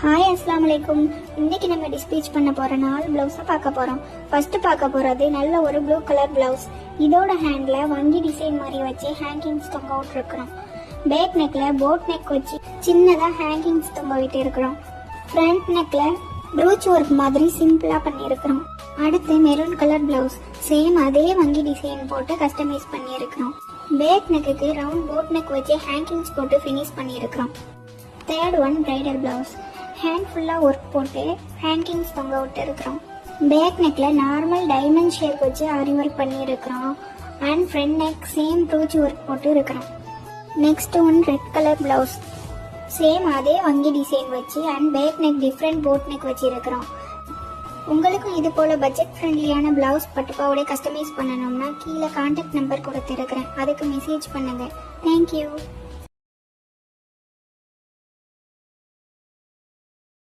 Hi அஸ்ஸலாமு அலைக்கும். இன்னைக்கு நம்ம டிஸ்பேச் பண்ண போற 4 பிளவுஸை பார்க்க போறோம். ஃபர்ஸ்ட் பார்க்க போறது நல்ல ஒரு ப்ளூ கலர் பிளவுஸ். இதோட ஹேண்ட்ல வங்கி டிசைன் மாதிரி வச்சு ஹேங்கிங்ஸ் தொங்க விட்டுருக்கிறோம். பேக் நெக்ல போட் நெக் வச்சு சின்னதா ஹேங்கிங்ஸ் தொங்க விட்டு இருக்கிறோம். ஃப்ரண்ட் நெக்ல ப்ரூச் ஒர்க் மாதிரி சிம்பிளா பண்ணியிருக்கிறோம். அடுத்து மெரூன் கலர் பிளவுஸ். சேம் அதே வங்கி டிசைன் போட்டு கஸ்டமைஸ் பண்ணியிருக்கிறோம். பேக் நெக்குக்கு ரவுண்ட் போட் நெக் வச்சு ஹேங்கிங்ஸ் போட்டு ஃபினிஷ் பண்ணியிருக்கிறோம். Third one bridal blouse. Hand ஃபுல்லா ஒர்க் போட்டு ஹேங்கிங்ஸ் தொங்க விட்டு இருக்கிறோம். பேக் நெக்ல நார்மல் டைமண்ட் ஷேப் வச்சு ஆரி ஒர்க் பண்ணி இருக்கிறோம். And front neck same brooch work போட்டு இருக்கிறோம். Next one red colour blouse. Same அதே வங்கி டிசைன் வச்சு and back neck different boat neck வச்சு இருக்கிறோம். உங்களுக்கும் இது போல பட்ஜெட் ஃப்ரெண்ட்லியான பிளவுஸ் பட்டுப்பாவோட கஸ்டமைஸ் பண்ணணும்னா கீழே கான்டாக்ட் நம்பர் கொடுத்துருக்கிறேன், அதுக்கு மெசேஜ் பண்ணுங்க. தேங்க்யூ.